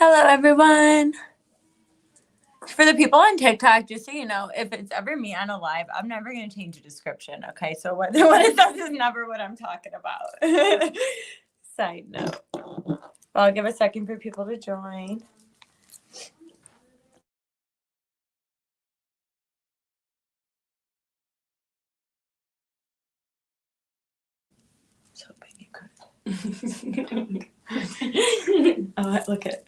Hello, everyone. For the people on TikTok, just so you know, if it's ever me on a live, I'm never going to change the description. Okay. So what it says is never what I'm talking about. Side note. I'll give a second for people to join. So oh, look at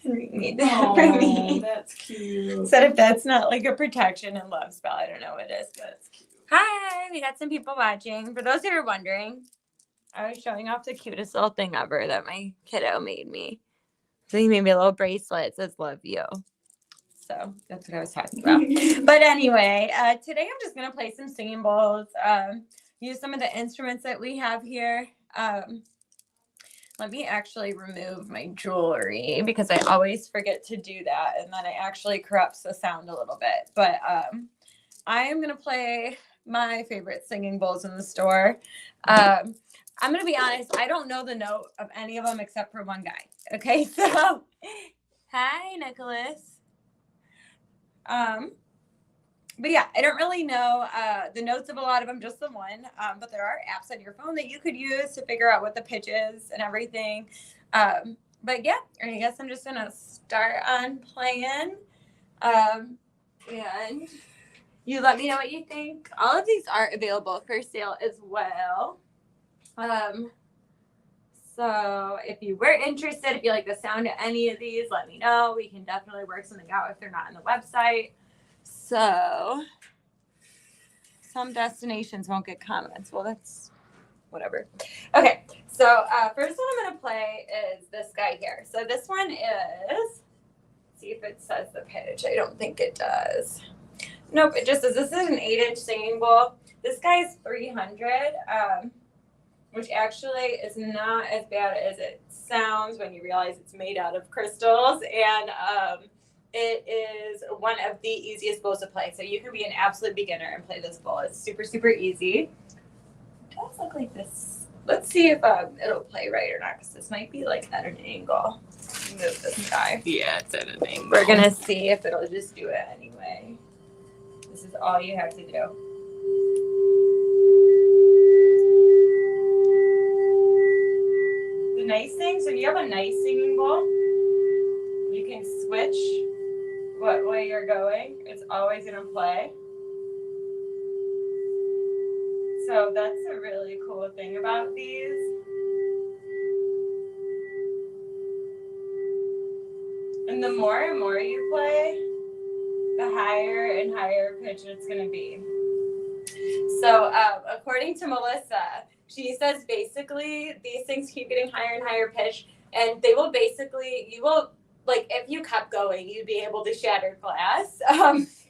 Henry made that for me. That's cute. Said if that's not like a protection and love spell, I don't know what it is. But it's cute. Hi, we got some people watching. For those who are wondering, I was showing off the cutest little thing ever that my kiddo made me. So he made me a little bracelet that says love you. So that's what I was talking about. But anyway, today I'm just going to play some singing bowls, use some of the instruments that we have here. Let me actually remove my jewelry because I always forget to do that. And then it actually corrupts the sound a little bit. But I am going to play my favorite singing bowls in the store. I'm going to be honest. I don't know the note of any of them except for one guy. Okay. So, hi, Nicholas. But yeah, I don't really know the notes of a lot of them, just the one. But there are apps on your phone that you could use to figure out what the pitch is and everything. But yeah, I guess I'm just going to start on playing. And you let me know what you think. All of these are available for sale as well. So if you were interested, if you like the sound of any of these, let me know. We can definitely work something out if they're not on the website. So some destinations won't get comments. Well, that's whatever. Okay, so first one I'm going to play is this guy here. So this one is, let's see if it says the pitch. I don't think it does. Nope, it just says this is an 8-inch singing bowl. This guy is 300, which actually is not as bad as it sounds when you realize it's made out of crystals. And it is one of the easiest bowls to play. So you can be an absolute beginner and play this bowl. It's super, super easy. It does look like this. Let's see if it'll play right or not, because this might be like at an angle. Move this guy. Yeah, it's at an angle. We're going to see if it'll just do it anyway. This is all you have to do. The nice thing, so if you have a nice singing bowl, you can switch what way you're going. It's always going to play. So that's a really cool thing about these. And the more and more you play, the higher and higher pitch it's going to be. So according to Melissa, she says basically these things keep getting higher and higher pitch, and they will basically, you will, like, if you kept going, you'd be able to shatter glass.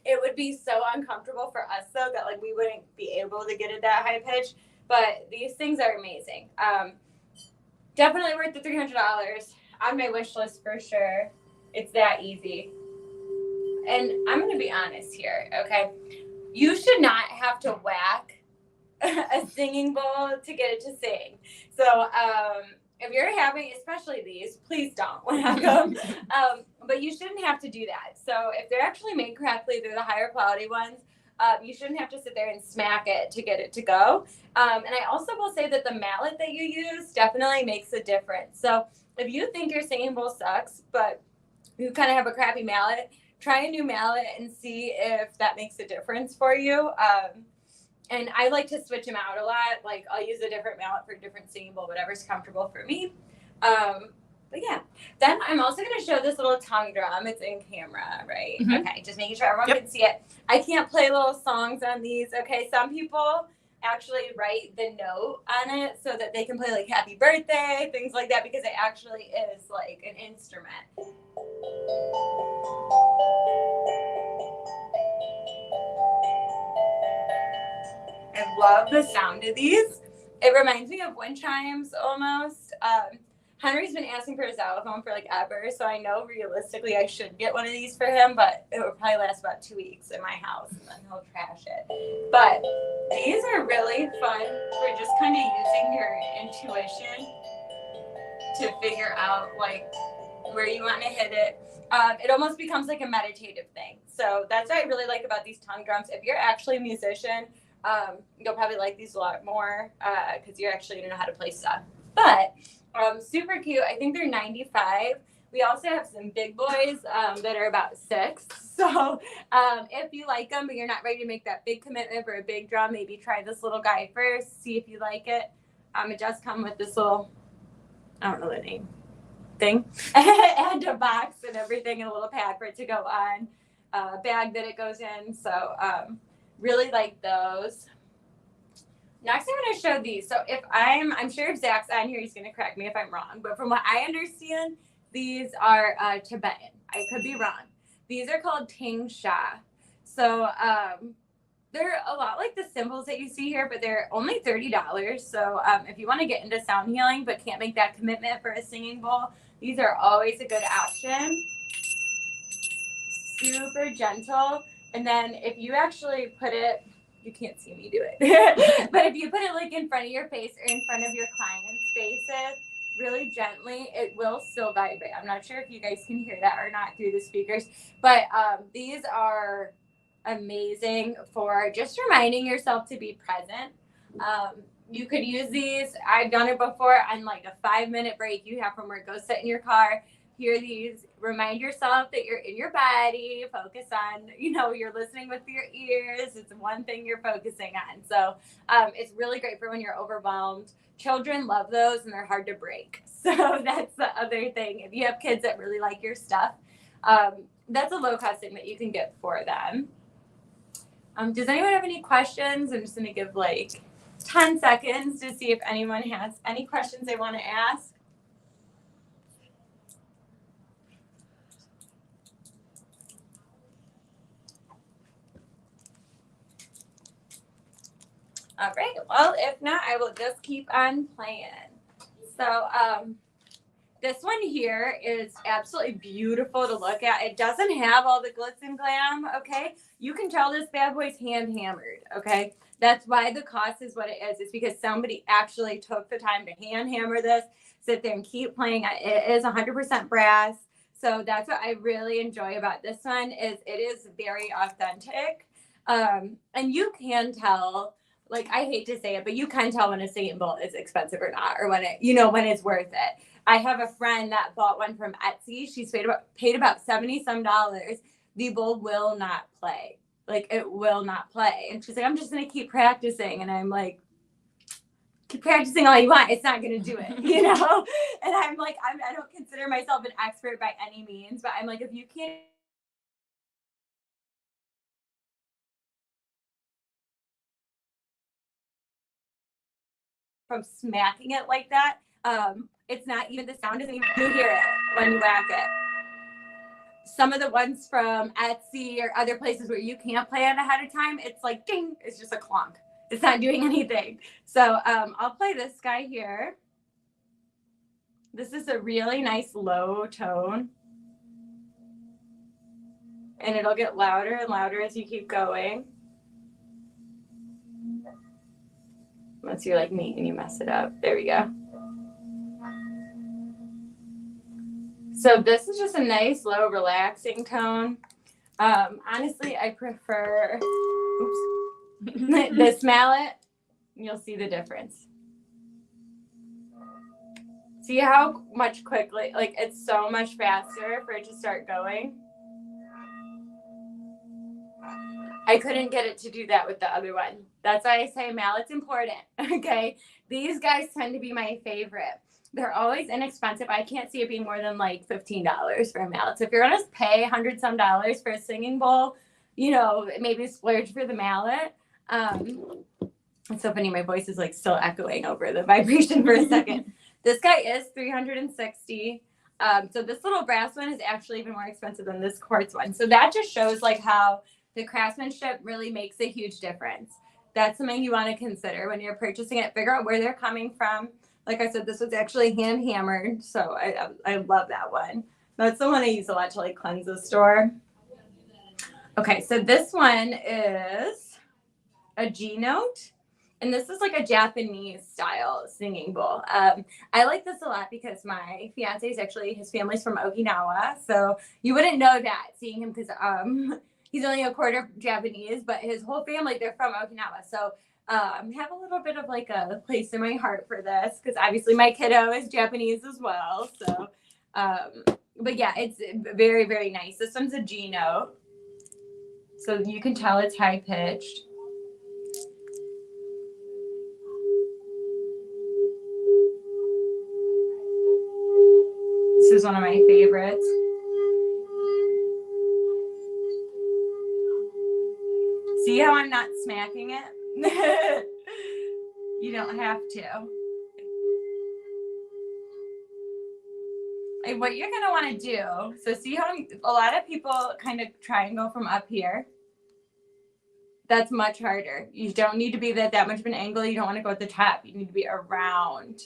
It would be so uncomfortable for us, though, that like we wouldn't be able to get it that high pitch. But these things are amazing. Definitely worth the $300 on my wish list for sure. It's that easy. And I'm going to be honest here, okay? You should not have to whack a singing bowl to get it to sing. So if you're having, especially these, please don't whack them. But you shouldn't have to do that. So if they're actually made correctly, they're the higher quality ones. You shouldn't have to sit there and smack it to get it to go. And I also will say that the mallet that you use definitely makes a difference. So if you think your singing bowl sucks, but you kind of have a crappy mallet, try a new mallet and see if that makes a difference for you. And I like to switch them out a lot. Like, I'll use a different mallet for a different singing bowl, whatever's comfortable for me. But yeah, then I'm also going to show this little tongue drum. It's in camera, right? Mm-hmm. Okay, just making sure everyone can see it. I can't play little songs on these. Okay, some people actually write the note on it so that they can play like happy birthday, things like that, because it actually is like an instrument. I love the sound of these. It reminds me of wind chimes almost. Henry's been asking for a xylophone for like ever, so I know realistically I should get one of these for him, but it would probably last about 2 weeks in my house and then he'll trash it. But these are really fun for just kind of using your intuition to figure out like where you want to hit it. It almost becomes like a meditative thing. So that's what I really like about these tongue drums. If you're actually a musician, you'll probably like these a lot more because you're actually going to know how to play stuff. But super cute. I think they're $95. We also have some big boys that are about $6. So if you like them, but you're not ready to make that big commitment for a big drum, maybe try this little guy first, see if you like it. It does come with this little, I don't know the name, thing, and a box and everything, and a little pad for it to go on, a bag that it goes in. So really like those. Next, I'm going to show these. So if I'm sure if Zach's on here, he's going to correct me if I'm wrong. But from what I understand, these are Tibetan. I could be wrong. These are called Ting Sha. So they're a lot like the cymbals that you see here, but they're only $30. So if you want to get into sound healing but can't make that commitment for a singing bowl, these are always a good option. Super gentle. And then if you actually put it, you can't see me do it, but if you put it like in front of your face or in front of your clients' faces, really gently, it will still vibrate. I'm not sure if you guys can hear that or not through the speakers, but these are amazing for just reminding yourself to be present. You could use these. I've done it before on like a 5-minute break you have from work. Go sit in your car, hear these, remind yourself that you're in your body, focus on, you're listening with your ears. It's one thing you're focusing on. So it's really great for when you're overwhelmed. Children love those and they're hard to break. So that's the other thing. If you have kids that really like your stuff, that's a low cost thing that you can get for them. Does anyone have any questions? I'm just going to give like 10 seconds to see if anyone has any questions they want to ask. All right. Well, if not, I will just keep on playing. So this one here is absolutely beautiful to look at. It doesn't have all the glitz and glam, okay? You can tell this bad boy's hand hammered, okay? That's why the cost is what it is. It's because somebody actually took the time to hand hammer this, sit there and keep playing. It is 100% brass. So that's what I really enjoy about this one is it is very authentic. And you can tell, like, I hate to say it, but you can tell when a singing bowl is expensive or not, or when it, when it's worth it. I have a friend that bought one from Etsy. She's paid about $70 some. The bowl will not play. Like, it will not play. And she's like, I'm just going to keep practicing. And I'm like, keep practicing all you want. It's not going to do it, And I'm like, I don't consider myself an expert by any means, but I'm like, if you can't from smacking it like that, it's not even, the sound isn't even, you hear it when you whack it. Some of the ones from Etsy or other places where you can't play it ahead of time, it's like ding, it's just a clonk. It's not doing anything. So I'll play this guy here. This is a really nice low tone. And it'll get louder and louder as you keep going. Unless you're like me and you mess it up. There we go. So this is just a nice, low, relaxing tone. Honestly, I prefer this mallet. You'll see the difference. See how much quickly, like it's so much faster for it to start going. I couldn't get it to do that with the other one. That's why I say mallet's important, okay? These guys tend to be my favorite. They're always inexpensive. I can't see it being more than like $15 for a mallet. So if you're gonna pay $100 some for a singing bowl, maybe splurge for the mallet. It's so funny. My voice is like still echoing over the vibration for a second. This guy is $360. So this little brass one is actually even more expensive than this quartz one. So that just shows like how the craftsmanship really makes a huge difference. That's something you want to consider when you're purchasing it. Figure out where they're coming from. Like I said, this was actually hand hammered. So I love that one. That's the one I use a lot to like cleanse the store. Okay, so this one is a G note. And this is like a Japanese style singing bowl. I like this a lot because my fiance is actually, his family's from Okinawa. So you wouldn't know that seeing him because he's only a quarter Japanese, but his whole family, they're from Okinawa. So have a little bit of like a place in my heart for this because obviously my kiddo is Japanese as well. So, but yeah, it's very, very nice. This one's a G note. So you can tell it's high pitched. This is one of my favorites. See how I'm not smacking it? You don't have to. Like what you're gonna want to do, so see how a lot of people kind of try and go from up here. That's much harder. You don't need to be that much of an angle. You don't want to go at the top. You need to be around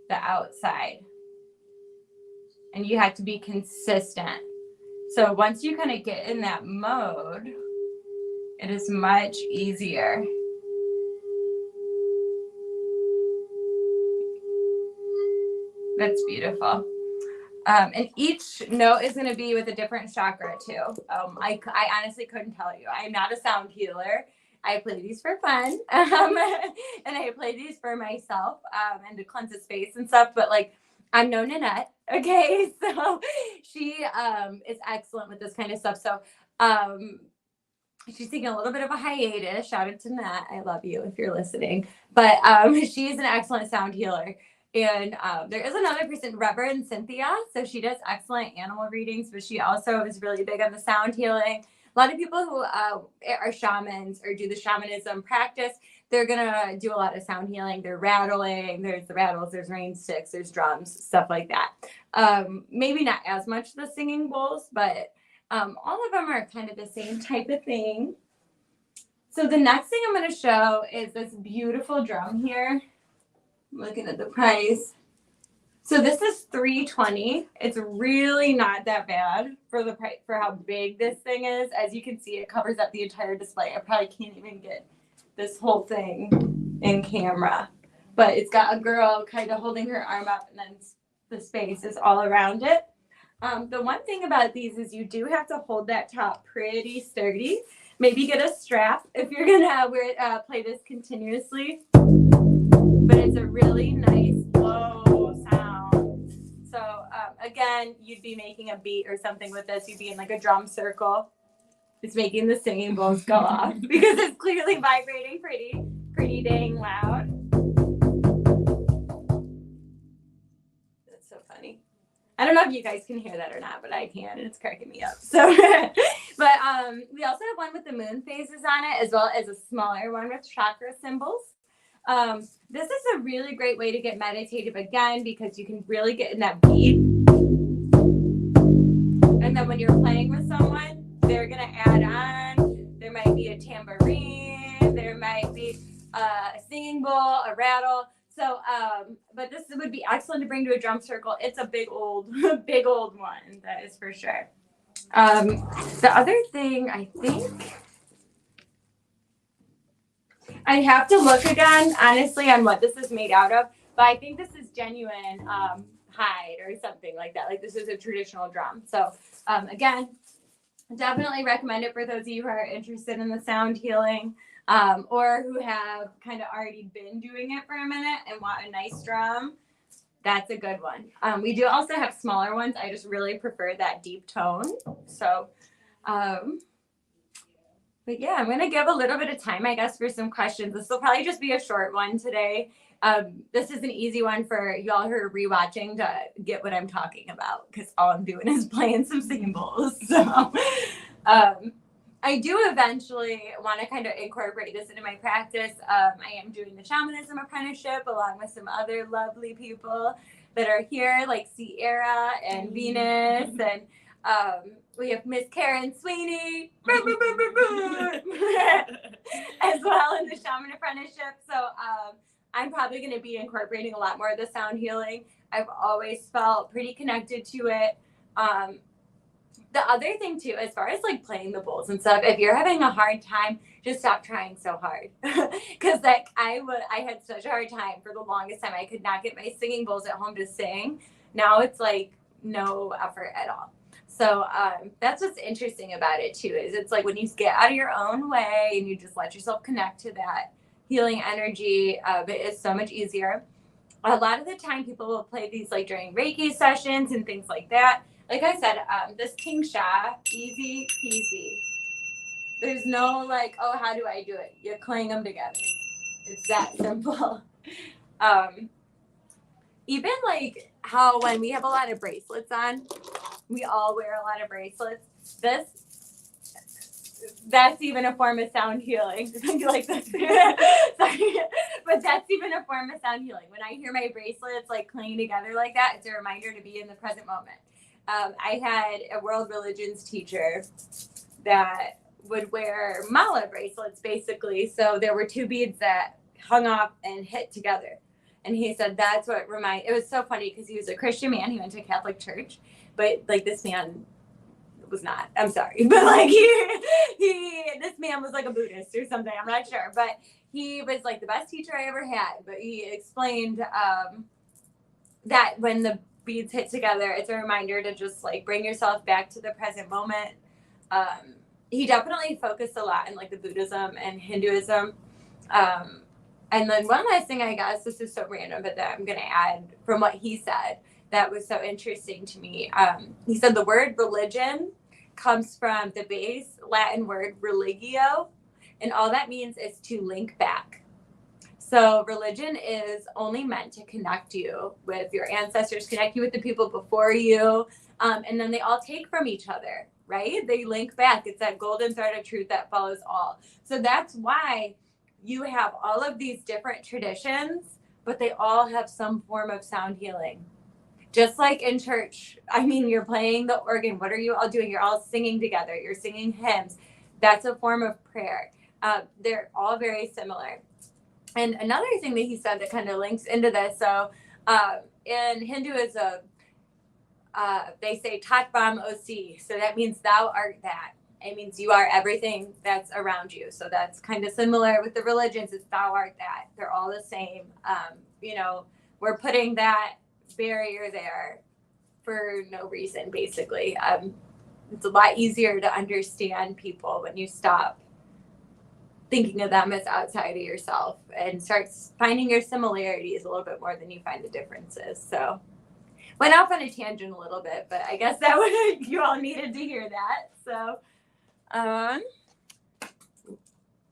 the outside. And you have to be consistent. So once you kind of get in that mode, it is much easier. That's beautiful. And each note is going to be with a different chakra too. I honestly couldn't tell you. I'm not a sound healer. I play these for fun. And I play these for myself and to cleanse the space and stuff. But like, I'm no Nanette. Okay. So she is excellent with this kind of stuff. So she's taking a little bit of a hiatus. Shout out to Nat. I love you if you're listening. But she's an excellent sound healer. And there is another person, Reverend Cynthia. So she does excellent animal readings, but she also is really big on the sound healing. A lot of people who are shamans or do the shamanism practice, they're going to do a lot of sound healing. They're rattling. There's the rattles. There's rain sticks. There's drums, stuff like that. Maybe not as much the singing bowls, but all of them are kind of the same type of thing. So the next thing I'm going to show is this beautiful drum here. I'm looking at the price. So this is $320. It's really not that bad for the price for how big this thing is. As you can see, it covers up the entire display. I probably can't even get this whole thing in camera, but it's got a girl kind of holding her arm up, and then the space is all around it. The one thing about these is you do have to hold that top pretty sturdy. Maybe get a strap if you're gonna play this continuously. But it's a really nice low sound. So again, you'd be making a beat or something with this. You'd be in like a drum circle. It's making the singing bowls go off because it's clearly vibrating pretty dang loud. That's so funny. I don't know if you guys can hear that or not, but I can, and it's cracking me up. So, but we also have one with the moon phases on it, as well as a smaller one with chakra symbols. This is a really great way to get meditative again because you can really get in that beat. And then when you're playing with someone, they're going to add on. There might be a tambourine. There might be a singing bowl, a rattle. So, but this would be excellent to bring to a drum circle. It's a big old one. That is for sure. The other thing, I think I have to look again, honestly, on what this is made out of. But I think this is genuine hide or something like that. Like this is a traditional drum. So again, definitely recommend it for those of you who are interested in the sound healing or who have kind of already been doing it for a minute and want a nice drum. That's a good one. We do also have smaller ones. I just really prefer that deep tone. So, but yeah, I'm going to give a little bit of time, I guess, for some questions. This will probably just be a short one today. This is an easy one for y'all who are rewatching to get what I'm talking about because all I'm doing is playing some cymbals. So I do eventually want to kind of incorporate this into my practice. I am doing the shamanism apprenticeship along with some other lovely people that are here, like Sierra and Venus, and we have Miss Karen Sweeney as well in the shaman apprenticeship. So I'm probably going to be incorporating a lot more of the sound healing. I've always felt pretty connected to it. The other thing too, as far as like playing the bowls and stuff, if you're having a hard time, just stop trying so hard. Cause like I had such a hard time for the longest time. I could not get my singing bowls at home to sing. Now it's like no effort at all. So that's what's interesting about it too, is it's like when you get out of your own way and you just let yourself connect to that healing energy, it is so much easier. A lot of the time people will play these like during Reiki sessions and things like that. Like I said, this King Sha, easy peasy. There's no like, oh, how do I do it? You clang them together. It's that simple. Even like how when we have a lot of bracelets on, we all wear a lot of bracelets. That's even a form of sound healing. Like this. Sorry. But that's even a form of sound healing. When I hear my bracelets like clanging together like that, it's a reminder to be in the present moment. I had a world religions teacher that would wear mala bracelets basically. So there were two beads that hung off and hit together. And he said that's what it was so funny because he was a Christian man. He went to a Catholic church, but like this man was not. I'm sorry. But like this man was like a Buddhist or something. I'm not sure. But he was like the best teacher I ever had. But he explained that when the beads hit together, it's a reminder to just like bring yourself back to the present moment. He definitely focused a lot in like the Buddhism and Hinduism. And then one last thing, I guess, this is so random, but that I'm going to add from what he said that was so interesting to me. He said the word religion comes from the base Latin word religio, and all that means is to link back. So religion is only meant to connect you with your ancestors, connect you with the people before you, and then they all take from each other, right? They link back. It's that golden thread of truth that follows all. So that's why you have all of these different traditions, but they all have some form of sound healing. Just like in church, I mean, you're playing the organ. What are you all doing? You're all singing together. You're singing hymns. That's a form of prayer. They're all very similar. And another thing that he said that kind of links into this. So in Hinduism, they say Tatvam Osi. So that means thou art that. It means you are everything that's around you. So that's kind of similar with the religions. It's thou art that. They're all the same. We're putting that barrier there for no reason, basically. It's a lot easier to understand people when you stop thinking of them as outside of yourself and start finding your similarities a little bit more than you find the differences. So went off on a tangent a little bit, but I guess that would you all needed to hear that. So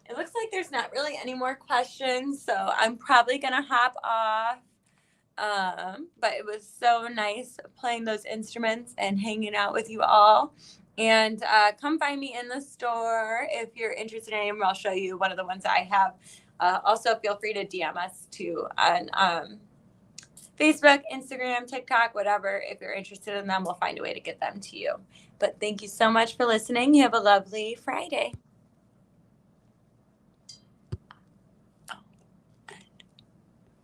it looks like there's not really any more questions, so I'm probably gonna hop off. But it was so nice playing those instruments and hanging out with you all. And come find me in the store if you're interested in them. I'll show you one of the ones I have. Also, feel free to DM us too on Facebook, Instagram, TikTok, whatever. If you're interested in them, we'll find a way to get them to you. But thank you so much for listening. You have a lovely Friday.